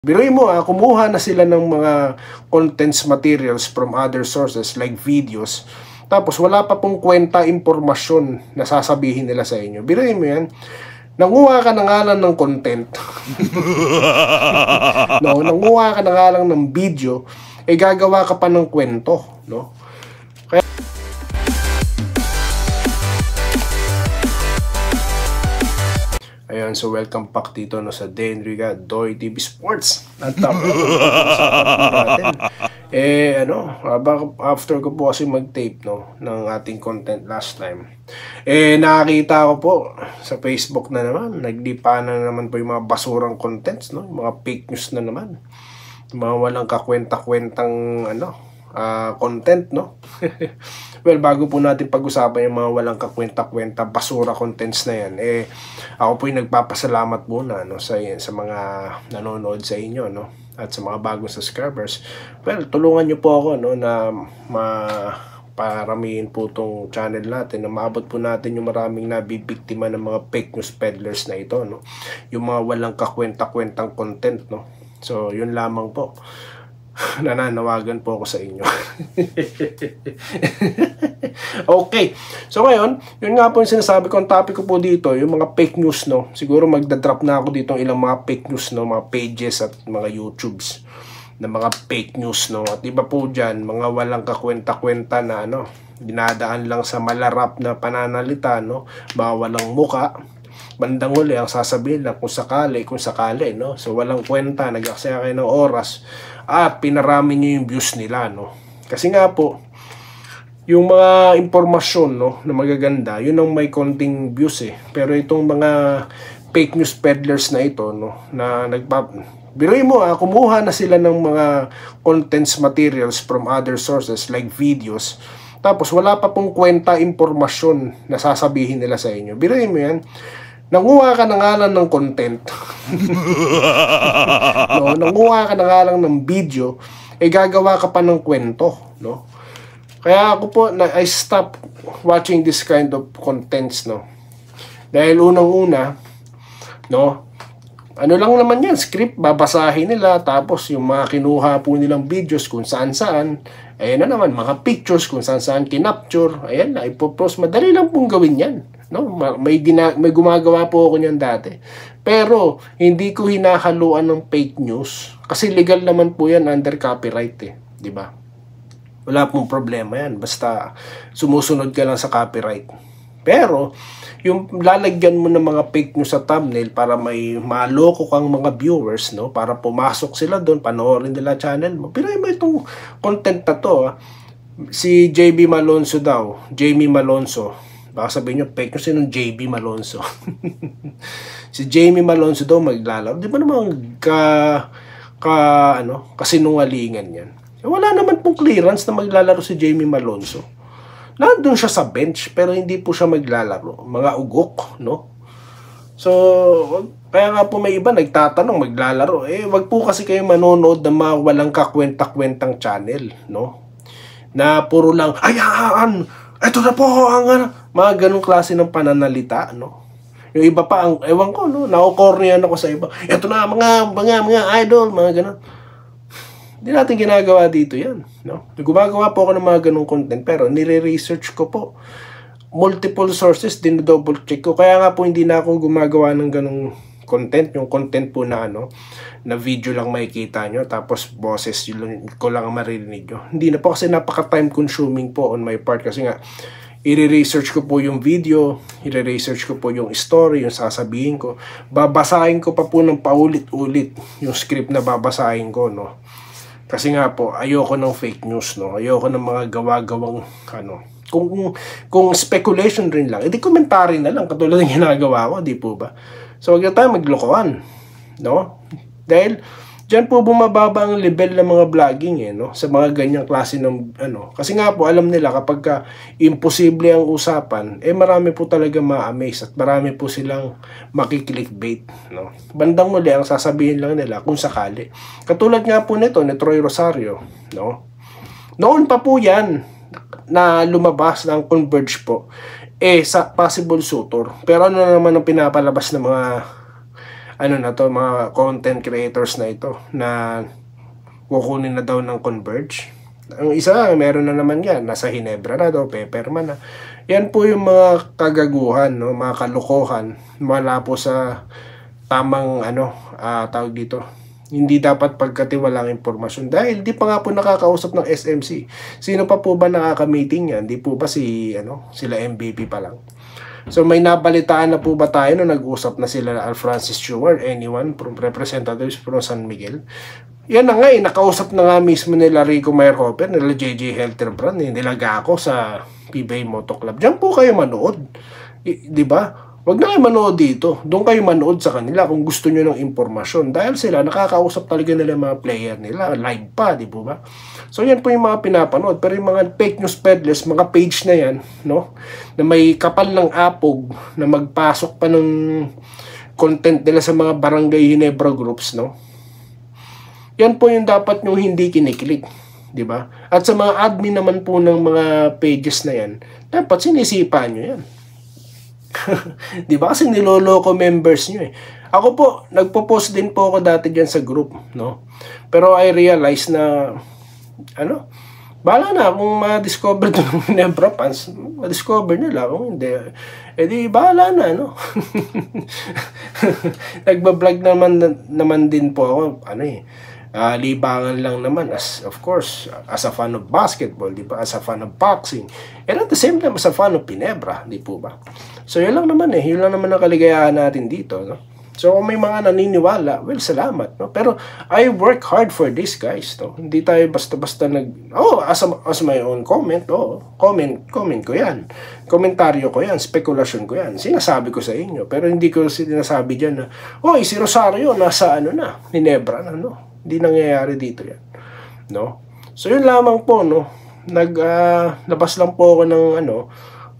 Biruin mo kumuha na sila ng mga contents materials from other sources like videos. Tapos wala pa pong kwenta impormasyon na sasabihin nila sa inyo. Biruin mo yan. Nanguha ka na nga lang ng content. No, nanguha ka na nga lang ng video, gagawa ka pa ng kwento, no? Ayan, so welcome back dito sa Denriga Doy TV Sports. At natin. After ko po kasi mag-tape ng ating content last time. Nakakita ko po sa Facebook na naman, naglipa na naman po yung mga basurang contents, no? Yung mga fake news na naman. Yung mga walang kakwenta-kwentang content, no? Well, bago po natin pag-usapan yung mga walang kakwenta-kwenta basura contents na yan, ako po yung nagpapasalamat muna, no, sa mga nanonood sa inyo, no, at sa mga bagong subscribers. Well, tulungan nyo po ako, no, na paramihin po itong channel natin, na maabot po natin yung maraming nabibiktima ng mga fake news peddlers na ito, no, yung mga walang kakwenta-kwentang content, no. So, yun lamang po. Nananawagan po ako sa inyo. Okay. So ngayon, yun nga po yung sinasabi ko, ang topic ko po dito, yung mga fake news, no. Siguro magdadrop na ako dito ng ilang mga fake news, no, mga pages at mga YouTubes na mga fake news, no. At iba po dyan, mga walang kakwenta-kwenta na dinadaan lang sa malarap na pananalita, no, mga walang muka. Bandang huli, ang sasabihin lang kung sakali, no. So walang kwenta, nag-aksaya kayo ng oras at pinarami nyo yung views nila, no. Kasi nga po, yung mga impormasyon, no, na magaganda, yun ang may konting views Pero itong mga fake news peddlers na ito, no, na biruin mo kumuha na sila ng mga contents materials from other sources like videos. Tapos wala pa pong kwenta impormasyon na sasabihin nila sa inyo. Biruin mo yan. Nanguha ka na nga lang ng content. No, nanguha ka na nga lang ng video, gagawa ka pa ng kwento, no? Kaya ako po, I stop watching this kind of contents, no? Dahil unang-una, no, ano lang naman yan, script, babasahin nila, tapos yung mga kinuha po nilang videos kung saan-saan, ayan na naman, mga pictures kung saan-saan kinapture, ayan na, ipopost, madali lang pong gawin yan. No, may gumagawa po ako niyan dati. Pero hindi ko hinahaluan ng fake news kasi legal naman po 'yan under copyright di ba? Wala pong problema 'yan basta sumusunod ka lang sa copyright. Pero yung lalagyan mo ng mga fake news sa thumbnail para may maloko kang mga viewers, no, para pumasok sila doon, panoorin nila channel mo. Pero may itong content na to, si JB Malonzo daw, Jamie Malonzo. Baka sabihin nyo, fake news sinong JB Malonzo. Si Jamie Malonzo daw maglalaro. Di ba naman kasinungalingan yan? Wala naman pong clearance na maglalaro si Jamie Malonzo. Nandun siya sa bench, pero hindi po siya maglalaro. Mga ugok, no? So, kaya nga po may iba nagtatanong maglalaro. Wag po kasi kayo manonood ng mga walang kakwenta-kwentang channel, no? Na puro lang, ayan! Ito na po ang mga ganong klase ng pananalita, no? Yung iba pa, ewan ko, no? Nakukornian ako sa iba. Ito na, mga idol, mga ganon. Hindi natin ginagawa dito yan, no? Gumagawa po ako ng mga ganong content, pero nire-research ko po. Multiple sources, din-double check ko. Kaya nga po, hindi na ako gumagawa ng ganong content. Yung content po na na video lang makikita nyo, tapos boses yun ko lang ang maririnig nyo. Hindi na po kasi napaka-time consuming po on my part kasi nga i-research ko po yung video, i-research ko po yung story, yung sasabihin ko. Babasahin ko pa po ng paulit-ulit yung script na babasahin ko, no. Kasi nga po, ayoko ng fake news, no. Ayoko ng mga gawa-gawang kung speculation rin lang, edi commentary na lang katulad ng ginagawa ko, di po ba? So wag na tayo maglokohan, no? Dahil diyan po bumababa ang level ng mga vlogging no, sa mga ganyang klase ng kasi nga po alam nila kapag imposible ang usapan, marami po talaga ma-amaze at marami po silang makiklickbait, no. Bandang muli ang sasabihin lang nila kung sakali. Katulad nga po nito ni Troy Rosario, no. Noon pa po 'yan na lumabas ng Converge po sa possible suitor. Pero ano naman ang pinapalabas ng mga ano na to, mga content creators na ito na kukunin na daw ng Converge. Ang isa, meron na naman yan, nasa Hinebra na daw, Pepperman na. Yan po yung mga kagaguhan, no? Mga kalokohan, wala po sa tamang tawag dito. Hindi dapat pagkatiwalang impormasyon dahil di pa nga po nakakausap ng SMC. Sino pa po ba nakaka-meeting yan? Di po ba sila MVP pa lang? So may nabalitaan na po ba tayo na nag-usap na sila Al Francis Stewart, anyone from representatives from San Miguel? Yan na nga nakausap na nga mismo nila Rico Meyerhofer, nila JJ Helterbrand, nila Gako sa PBA Moto Club. Diyan po kayo manood. Di ba? Wag na kayo manood dito. Doon kayo manood sa kanila kung gusto nyo ng impormasyon. Dahil sila, nakakausap talaga nila mga player nila. Live pa, di ba? So, yan po yung mga pinapanood. Pero yung mga fake news peddlers, mga page na yan, no? Na may kapal ng apog na magpasok pa ng content nila sa mga barangay Hinebra groups, no? Yan po yung dapat nyo hindi kiniklik. Di ba? At sa mga admin naman po ng mga pages na yan, dapat sinisipan nyo yan. Di ba? Kasi niloloko members nyo eh. Ako po, nagpo-post din po ako dati dyan sa group, no? Pero I realize na, bahala na kung ma-discover ito ng Hinebra fans, ma-discover nila. Kung hindi, edi bahala na, no? Nagbablog naman din po ako, libangan lang naman of course as a fan of basketball, di ba, as a fan of boxing, and at the same time as a fan of Hinebra, di po ba? So yun lang naman yun lang naman ang kaligayahan natin dito, no? So kung may mga naniniwala, well, salamat, no? Pero I work hard for this, guys, no? Hindi tayo basta-basta as my own comment, comment ko yan, komentaryo ko yan, spekulasyon ko yan, sinasabi ko sa inyo, pero hindi ko sinasabi dyan na si Rosario nasa Hinebra na, no? Hindi nangyayari dito yan, no? So yun lamang po, no? Labas lang po ako ng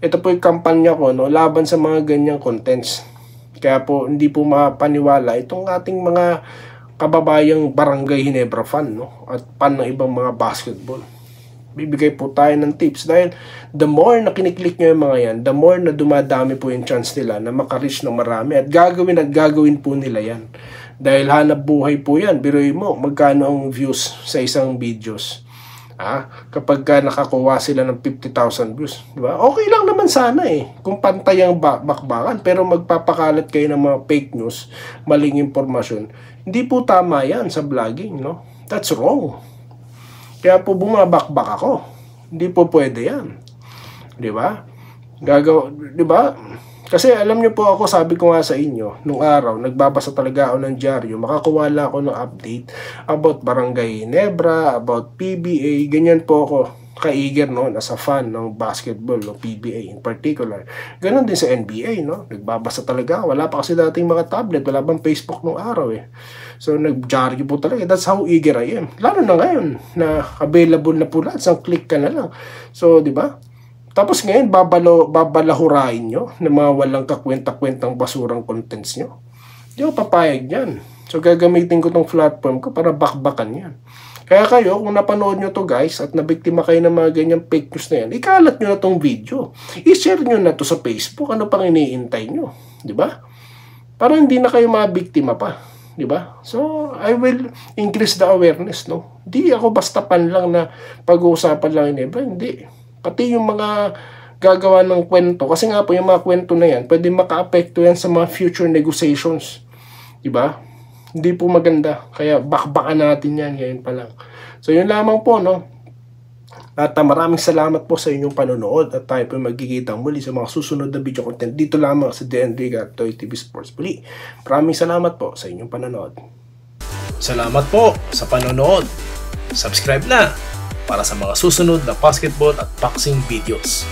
ito po yung kampanya ko, no? Laban sa mga ganyang contents. Kaya po hindi po mapaniwala itong ating mga kababayang barangay Hinebra fan, no? At fan ng ibang mga basketball. Bibigay po tayo ng tips dahil the more na kiniklik nyo yung mga yan, the more na dumadami po yung chance nila na makareach ng marami at gagawin po nila yan. Dahil hanap buhay po yan. Biruin mo, magkano ang views sa isang videos? Kapag nakakuha sila ng 50,000 views. Diba? Okay lang naman sana kung pantay ang bakbakan. Pero magpapakalat kayo ng mga fake news, maling impormasyon. Hindi po tama yan sa vlogging, no? That's wrong. Kaya po bumabakbak ako. Hindi po pwede yan. Diba? Diba? Kasi alam niyo po ako, sabi ko nga sa inyo, nung araw, nagbabasa talaga ako ng dyaryo, makakuha lang ako ng update about Barangay Hinebra, about PBA, ganyan po ako ka-eager noon as a fan ng basketball, no, PBA in particular. Ganon din sa NBA, no? Nagbabasa talaga. Wala pa kasi dating mga tablet, wala bang Facebook nung araw So nag-dyaryo po talaga. That's how eager I am. Lalo na ngayon na available na po lahat, isang click ka na lang. So, di ba? Tapos ngayon, babalahurain nyo ng mga walang kakwenta-kwentang basurang contents nyo. Di ako papayag yan. So, gagamitin ko tong platform ko para bakbakan yan. Kaya kayo, kung napanood nyo to guys, at nabiktima kayo ng mga ganyang fake news na yan, ikalat nyo na tong video. I-share nyo na to sa Facebook. Ano pang iniintay nyo? Di ba? Para hindi na kayo mabiktima pa. Di ba? So, I will increase the awareness, no? Di ako basta pan lang na pag-uusapan lang Hinebra. Hindi. Pati yung mga gagawa ng kwento, kasi nga po yung mga kwento na yan, pwede maka-apekto yan sa mga future negotiations. Diba? Hindi po maganda. Kaya bakbakan natin yan ngayon pa lang. So yun lamang po, no? At maraming salamat po sa inyong panonood at tayo po magkikita muli sa mga susunod na video content dito lamang sa DNRiga at Toy TV Sports Muli. Maraming salamat po sa inyong panonood. Salamat po sa panonood. Subscribe na para sa mga susunod na basketball at boxing videos.